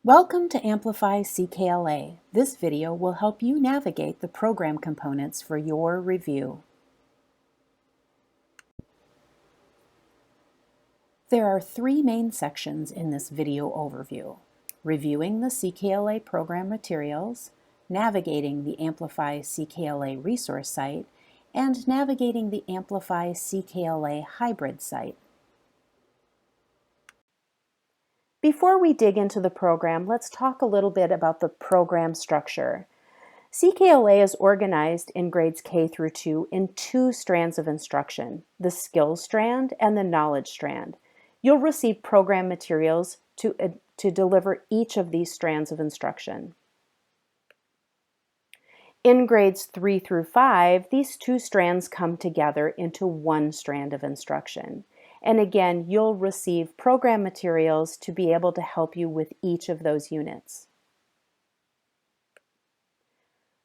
Welcome to Amplify CKLA. This video will help you navigate the program components for your review. There are three main sections in this video overview: reviewing the CKLA program materials, navigating the Amplify CKLA resource site, and navigating the Amplify CKLA hybrid site. Before we dig into the program, let's talk a little bit about the program structure. CKLA is organized in grades K through 2 in two strands of instruction, the skills strand and the knowledge strand. You'll receive program materials to deliver each of these strands of instruction. In grades 3 through 5, these two strands come together into one strand of instruction. And again, you'll receive program materials to be able to help you with each of those units.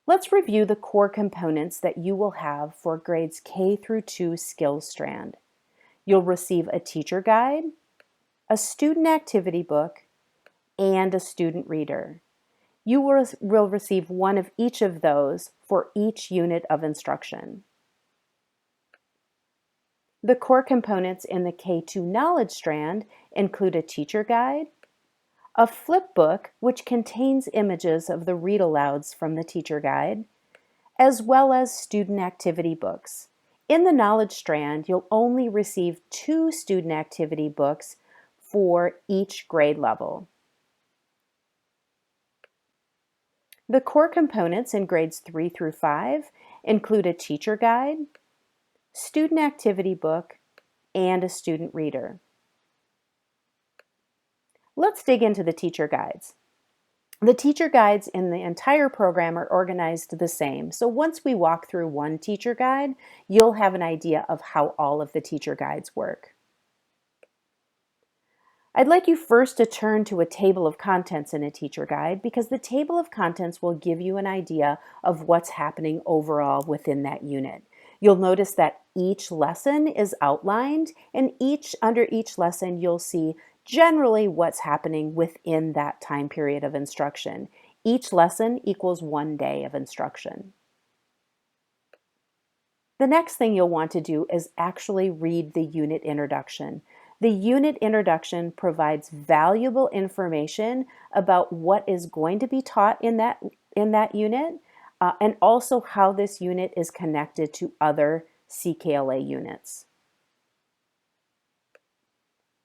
Let's review the core components that you will have for grades K through 2 skills strand. You'll receive a teacher guide, a student activity book, and a student reader. You will receive one of each of those for each unit of instruction. The core components in the K2 knowledge strand include a teacher guide, a flip book which contains images of the read-alouds from the teacher guide, as well as student activity books. In the knowledge strand, you'll only receive 2 student activity books for each grade level. The core components in grades 3 through 5 include a teacher guide, student activity book, and a student reader. Let's dig into the teacher guides. The teacher guides in the entire program are organized the same. So once we walk through one teacher guide, you'll have an idea of how all of the teacher guides work. I'd like you first to turn to a table of contents in a teacher guide because the table of contents will give you an idea of what's happening overall within that unit. You'll notice that each lesson is outlined, and under each lesson you'll see generally what's happening within that time period of instruction. Each lesson equals 1 day of instruction. The next thing you'll want to do is actually read the unit introduction. The unit introduction provides valuable information about what is going to be taught in that unit, and also how this unit is connected to other CKLA units.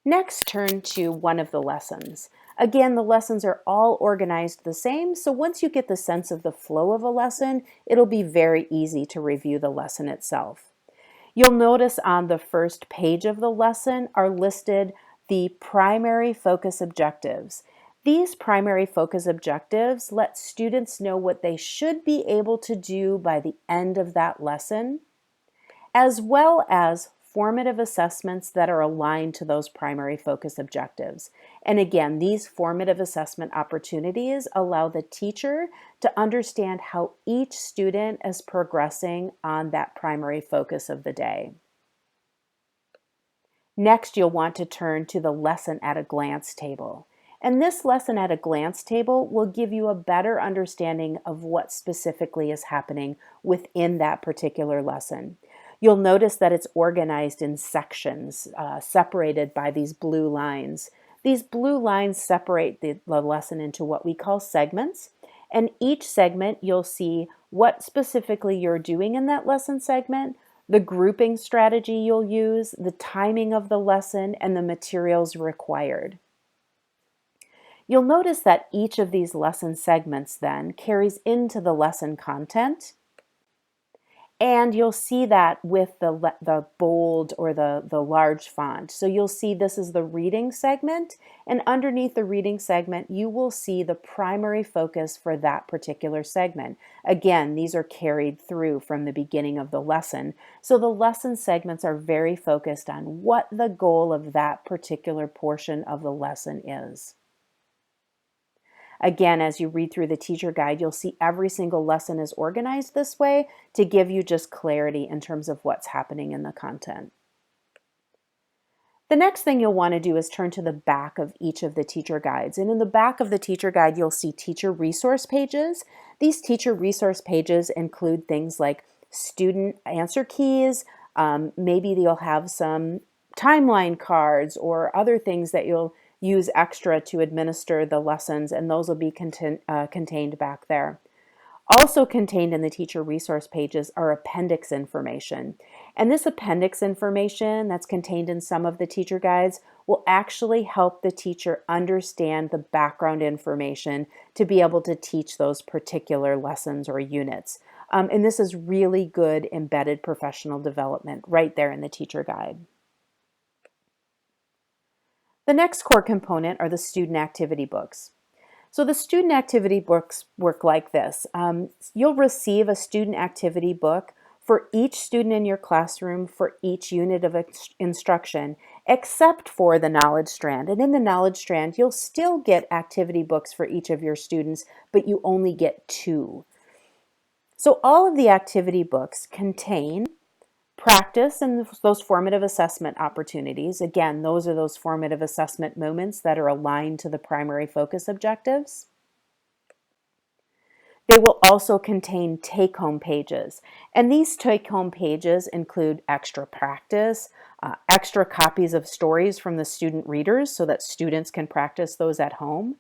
Next, turn to one of the lessons. Again, the lessons are all organized the same, so once you get the sense of the flow of a lesson, it'll be very easy to review the lesson itself. You'll notice on the first page of the lesson are listed the primary focus objectives. These primary focus objectives let students know what they should be able to do by the end of that lesson, as well as formative assessments that are aligned to those primary focus objectives. And again, these formative assessment opportunities allow the teacher to understand how each student is progressing on that primary focus of the day. Next, you'll want to turn to the lesson at a glance table. And this lesson at a glance table will give you a better understanding of what specifically is happening within that particular lesson. You'll notice that it's organized in sections, separated by these blue lines. These blue lines separate the lesson into what we call segments. And each segment, you'll see what specifically you're doing in that lesson segment, the grouping strategy you'll use, the timing of the lesson, and the materials required. You'll notice that each of these lesson segments then carries into the lesson content, and you'll see that with the bold or the large font. So you'll see this is the reading segment, and underneath the reading segment you will see the primary focus for that particular segment. Again, these are carried through from the beginning of the lesson. So the lesson segments are very focused on what the goal of that particular portion of the lesson is. Again, as you read through the teacher guide, you'll see every single lesson is organized this way to give you just clarity in terms of what's happening in the content. The next thing you'll want to do is turn to the back of each of the teacher guides. And in the back of the teacher guide, you'll see teacher resource pages. These teacher resource pages include things like student answer keys. Maybe you'll have some timeline cards or other things that you'll use extra to administer the lessons, and those will be contained back there. Also contained in the teacher resource pages are appendix information. And this appendix information that's contained in some of the teacher guides will actually help the teacher understand the background information to be able to teach those particular lessons or units. And this is really good embedded professional development right there in the teacher guide. The next core component are the student activity books. So the student activity books work like this. You'll receive a student activity book for each student in your classroom for each unit of instruction, except for the knowledge strand. And in the knowledge strand, you'll still get activity books for each of your students, but you only get 2. So all of the activity books contain practice and those formative assessment opportunities. Again, those are those formative assessment moments that are aligned to the primary focus objectives. They will also contain take-home pages. And these take-home pages include extra practice, extra copies of stories from the student readers so that students can practice those at home,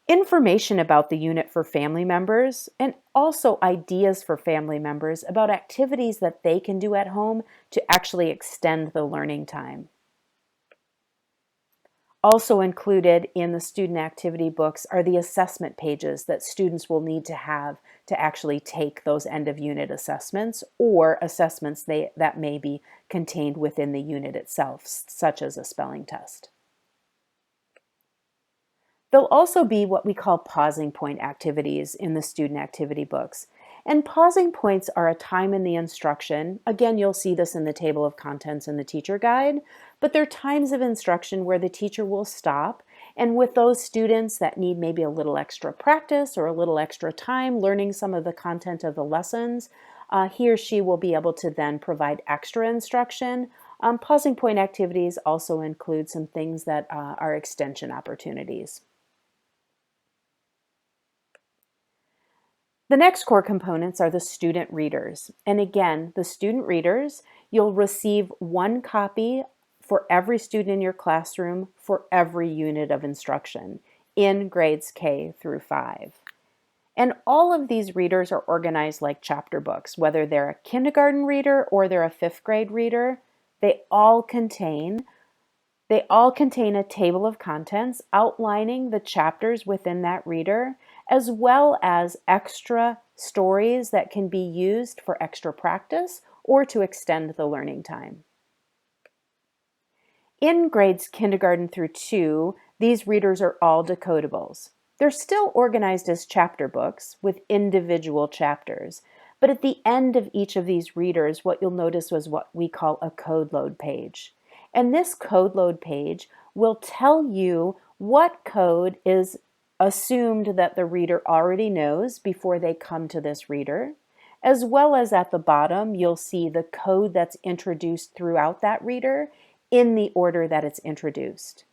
information about the unit for family members, and also ideas for family members about activities that they can do at home to actually extend the learning time. Also included in the student activity books are the assessment pages that students will need to have to actually take those end of unit assessments or assessments that may be contained within the unit itself, such as a spelling test. There'll also be what we call pausing point activities in the student activity books. And pausing points are a time in the instruction. Again, you'll see this in the table of contents in the teacher guide, but they're times of instruction where the teacher will stop. And with those students that need maybe a little extra practice or a little extra time learning some of the content of the lessons, he or she will be able to then provide extra instruction. Pausing point activities also include some things that are extension opportunities. The next core components are the student readers. And again, the student readers, you'll receive 1 copy for every student in your classroom for every unit of instruction in grades K through 5. And all of these readers are organized like chapter books, whether they're a kindergarten reader or they're a 5th grade reader. They all contain a table of contents outlining the chapters within that reader, as well as extra stories that can be used for extra practice or to extend the learning time. In grades kindergarten through 2, these readers are all decodables. They're still organized as chapter books with individual chapters, but at the end of each of these readers, what you'll notice was what we call a code load page. And this code load page will tell you what code is assumed that the reader already knows before they come to this reader, as well as at the bottom, you'll see the code that's introduced throughout that reader in the order that it's introduced.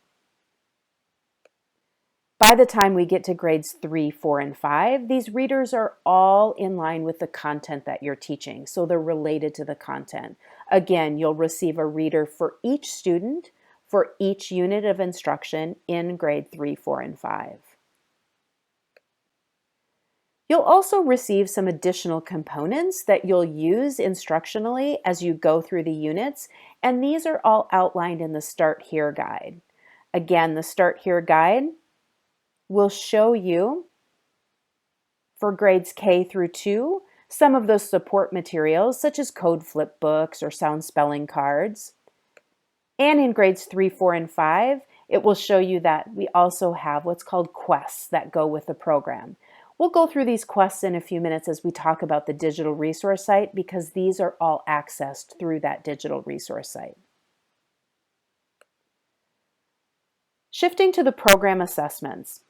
By the time we get to grades 3, 4, and 5, these readers are all in line with the content that you're teaching, so they're related to the content. Again, you'll receive a reader for each student for each unit of instruction in grade 3, 4, and 5. You'll also receive some additional components that you'll use instructionally as you go through the units, and these are all outlined in the Start Here guide. Again, the Start Here guide will show you, for grades K through 2, some of those support materials such as code flip books or sound spelling cards. And in grades 3, 4, and 5, it will show you that we also have what's called quests that go with the program. We'll go through these quests in a few minutes as we talk about the digital resource site because these are all accessed through that digital resource site. Shifting to the program assessments.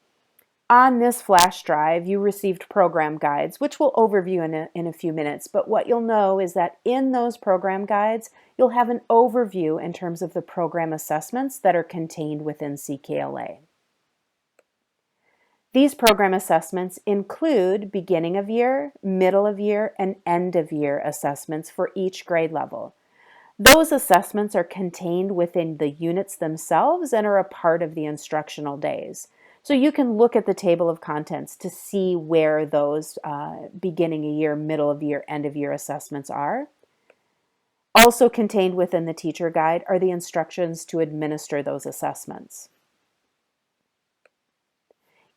On this flash drive, you received program guides, which we'll overview in a few minutes. But what you'll know is that in those program guides, you'll have an overview in terms of the program assessments that are contained within CKLA. These program assessments include beginning of year, middle of year, and end of year assessments for each grade level. Those assessments are contained within the units themselves and are a part of the instructional days. So you can look at the table of contents to see where those beginning of year, middle of year, end of year assessments are. Also contained within the teacher guide are the instructions to administer those assessments.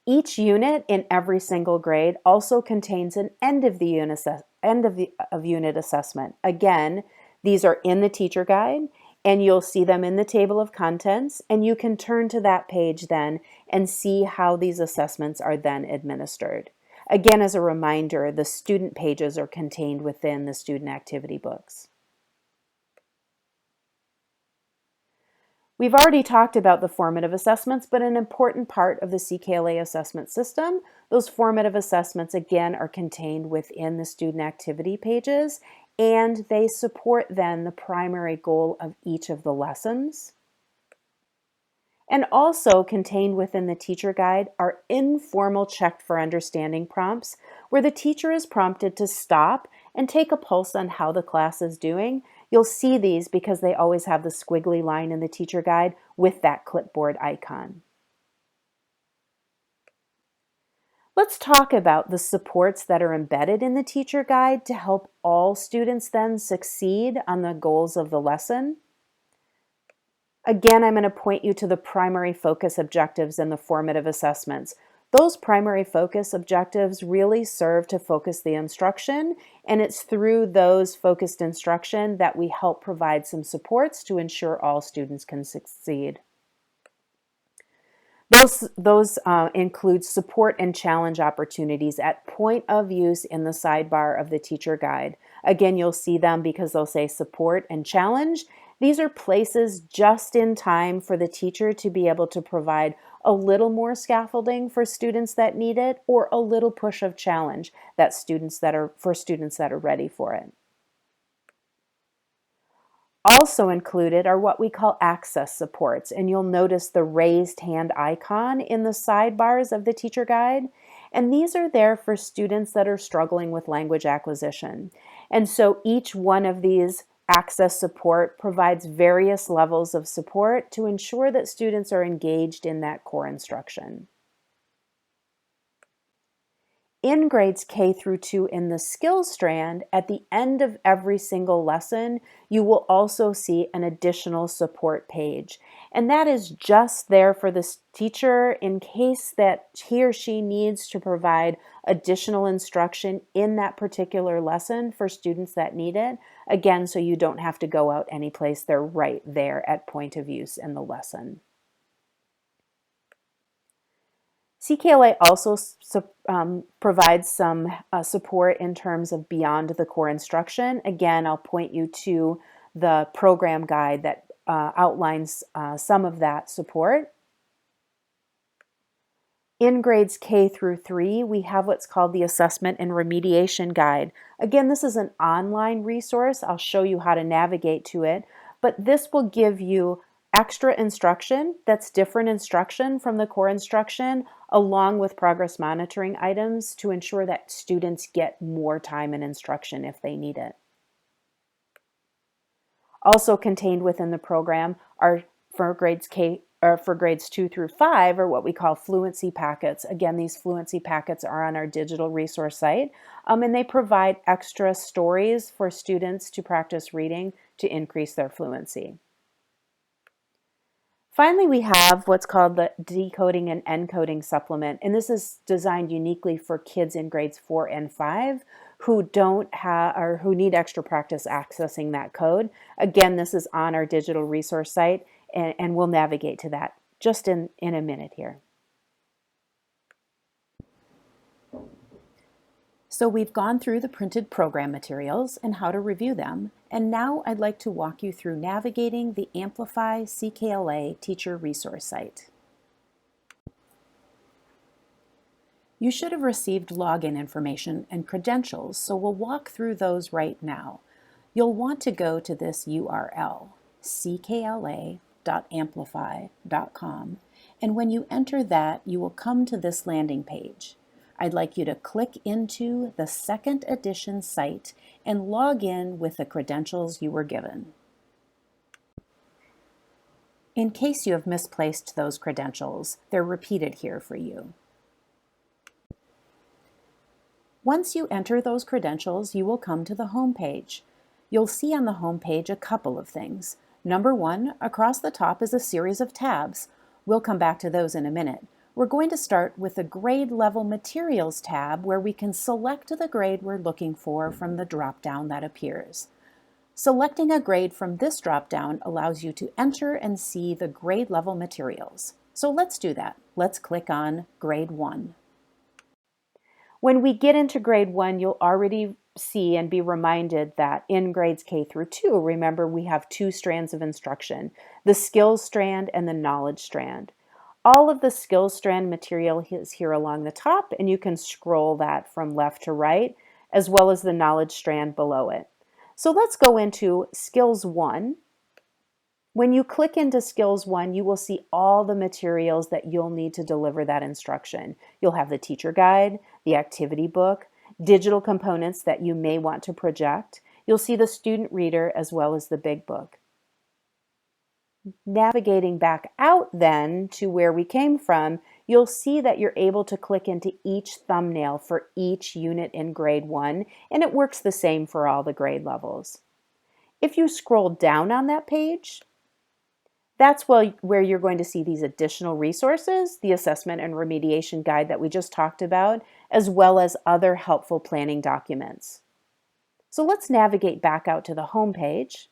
Each unit in every single grade also contains an end of unit assessment. Again, these are in the teacher guide, and you'll see them in the table of contents, and you can turn to that page then and see how these assessments are then administered. Again, as a reminder, the student pages are contained within the student activity books. We've already talked about the formative assessments, but an important part of the CKLA assessment system, those formative assessments again are contained within the student activity pages, and they support then the primary goal of each of the lessons. And also contained within the teacher guide are informal checked for understanding prompts, where the teacher is prompted to stop and take a pulse on how the class is doing. You'll see these because they always have the squiggly line in the teacher guide with that clipboard icon. Let's talk about the supports that are embedded in the teacher guide to help all students then succeed on the goals of the lesson. Again, I'm going to point you to the primary focus objectives and the formative assessments. Those primary focus objectives really serve to focus the instruction, and it's through those focused instruction that we help provide some supports to ensure all students can succeed. Those include support and challenge opportunities at point of use in the sidebar of the teacher guide. Again, you'll see them because they'll say support and challenge. These are places just in time for the teacher to be able to provide a little more scaffolding for students that need it, or a little push of challenge for students that are ready for it. Also included are what we call access supports, and you'll notice the raised hand icon in the sidebars of the teacher guide. And these are there for students that are struggling with language acquisition. And so each one of these access support provides various levels of support to ensure that students are engaged in that core instruction. In grades K through 2 in the skills strand, at the end of every single lesson, you will also see an additional support page. And that is just there for the teacher in case that he or she needs to provide additional instruction in that particular lesson for students that need it. Again, so you don't have to go out anyplace, they're right there at point of use in the lesson. CKLA also provides some support in terms of beyond the core instruction. Again, I'll point you to the program guide that outlines some of that support. In grades K through 3, we have what's called the Assessment and Remediation Guide. Again, this is an online resource. I'll show you how to navigate to it, but this will give you extra instruction that's different instruction from the core instruction, along with progress monitoring items to ensure that students get more time in instruction if they need it. Also contained within the program are for grades 2 through 5 are what we call fluency packets. Again, these fluency packets are on our digital resource site, and they provide extra stories for students to practice reading to increase their fluency. Finally, we have what's called the Decoding and Encoding Supplement, and this is designed uniquely for kids in grades 4 and 5 who don't have or who need extra practice accessing that code. Again, this is on our digital resource site, and we'll navigate to that just in a minute here. So we've gone through the printed program materials and how to review them, and now I'd like to walk you through navigating the Amplify CKLA teacher resource site. You should have received login information and credentials, so we'll walk through those right now. You'll want to go to this URL, ckla.amplify.com, and when you enter that, you will come to this landing page. I'd like you to click into the second edition site and log in with the credentials you were given. In case you have misplaced those credentials, they're repeated here for you. Once you enter those credentials, you will come to the home page. You'll see on the home page a couple of things. Number one, across the top is a series of tabs. We'll come back to those in a minute. We're going to start with the Grade Level Materials tab, where we can select the grade we're looking for from the drop-down that appears. Selecting a grade from this drop-down allows you to enter and see the grade level materials. So let's do that. Let's click on Grade 1. When we get into grade 1, you'll already see and be reminded that in grades K through 2, remember we have two strands of instruction, the skills strand and the knowledge strand. All of the skills strand material is here along the top, and you can scroll that from left to right, as well as the knowledge strand below it. So let's go into Skills 1. When you click into Skills 1, you will see all the materials that you'll need to deliver that instruction. You'll have the teacher guide, the activity book, digital components that you may want to project. You'll see the student reader as well as the big book. Navigating back out then to where we came from, you'll see that you're able to click into each thumbnail for each unit in grade 1, and it works the same for all the grade levels. If you scroll down on that page, that's where you're going to see these additional resources, the assessment and remediation guide that we just talked about, as well as other helpful planning documents. So let's navigate back out to the home page.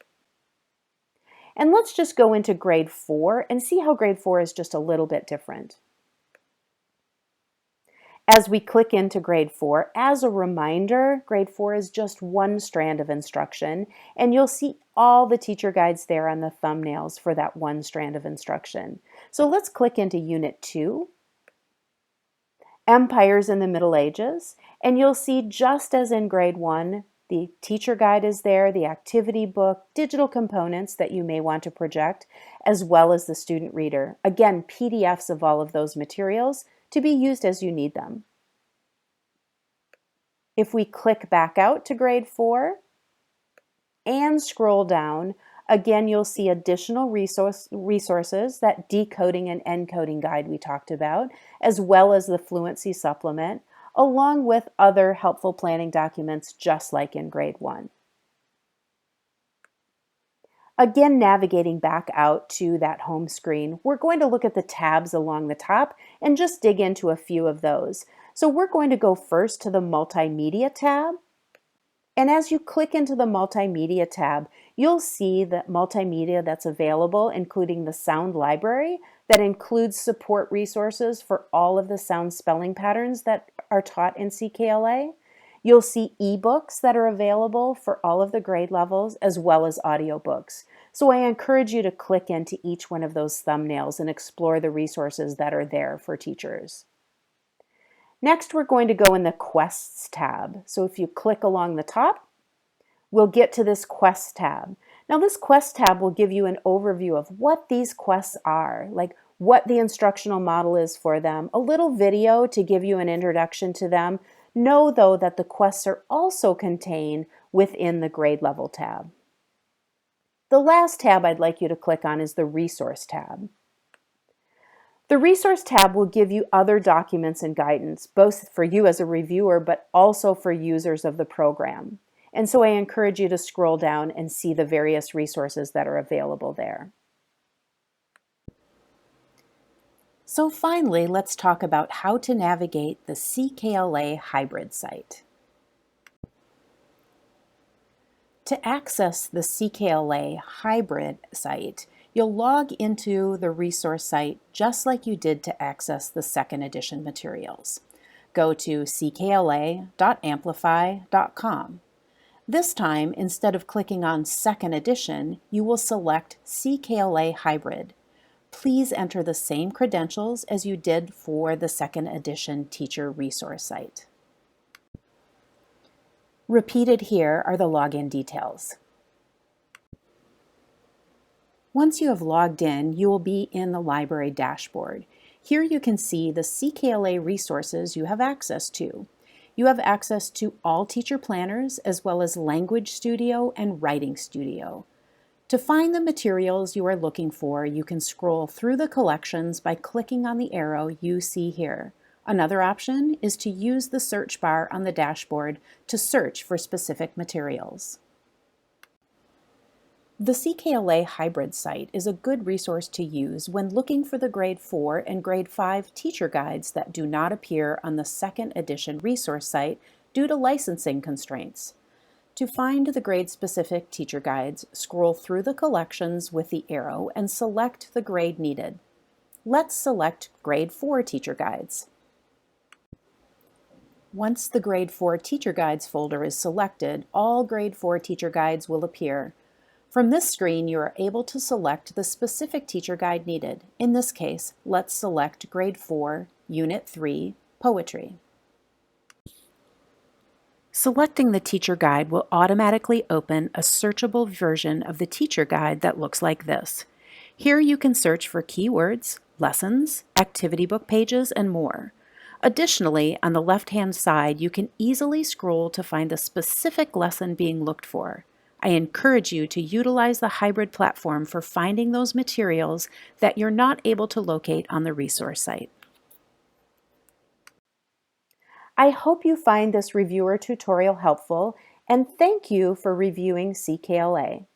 And let's just go into grade 4 and see how grade 4 is just a little bit different. As we click into grade 4, as a reminder, grade 4 is just one strand of instruction, and you'll see all the teacher guides there on the thumbnails for that one strand of instruction. So let's click into Unit 2, Empires in the Middle Ages, and you'll see just as in grade 1, the teacher guide is there, the activity book, digital components that you may want to project, as well as the student reader. Again, PDFs of all of those materials to be used as you need them. If we click back out to grade 4 and scroll down, again, you'll see additional resources, that decoding and encoding guide we talked about, as well as the fluency supplement, along with other helpful planning documents just like in grade 1. Again, navigating back out to that home screen, we're going to look at the tabs along the top and just dig into a few of those. So we're going to go first to the Multimedia tab. And as you click into the Multimedia tab, you'll see the multimedia that's available, including the sound library that includes support resources for all of the sound spelling patterns that are taught in CKLA. You'll see ebooks that are available for all of the grade levels, as well as audiobooks. So I encourage you to click into each one of those thumbnails and explore the resources that are there for teachers. Next, we're going to go in the Quests tab. So if you click along the top, we'll get to this Quests tab. Now this Quests tab will give you an overview of what these quests are, like what the instructional model is for them, a little video to give you an introduction to them. Know, though, that the quests are also contained within the grade level tab. The last tab I'd like you to click on is the Resource tab. The Resource tab will give you other documents and guidance, both for you as a reviewer, but also for users of the program. And so I encourage you to scroll down and see the various resources that are available there. So finally, let's talk about how to navigate the CKLA hybrid site. To access the CKLA hybrid site, you'll log into the resource site just like you did to access the second edition materials. Go to ckla.amplify.com. This time, instead of clicking on second edition, you will select CKLA hybrid. Please enter the same credentials as you did for the second edition teacher resource site. Repeated here are the login details. Once you have logged in, you will be in the library dashboard. Here you can see the CKLA resources you have access to. You have access to all teacher planners as well as Language Studio and Writing Studio. To find the materials you are looking for, you can scroll through the collections by clicking on the arrow you see here. Another option is to use the search bar on the dashboard to search for specific materials. The CKLA Hybrid site is a good resource to use when looking for the Grade 4 and Grade 5 teacher guides that do not appear on the second edition resource site due to licensing constraints. To find the grade-specific teacher guides, scroll through the collections with the arrow and select the grade needed. Let's select Grade 4 teacher guides. Once the Grade 4 teacher guides folder is selected, all Grade 4 teacher guides will appear. From this screen, you are able to select the specific teacher guide needed. In this case, let's select Grade 4, Unit 3, Poetry. Selecting the teacher guide will automatically open a searchable version of the teacher guide that looks like this. Here you can search for keywords, lessons, activity book pages, and more. Additionally, on the left-hand side, you can easily scroll to find the specific lesson being looked for. I encourage you to utilize the hybrid platform for finding those materials that you're not able to locate on the resource site. I hope you find this reviewer tutorial helpful, and thank you for reviewing CKLA.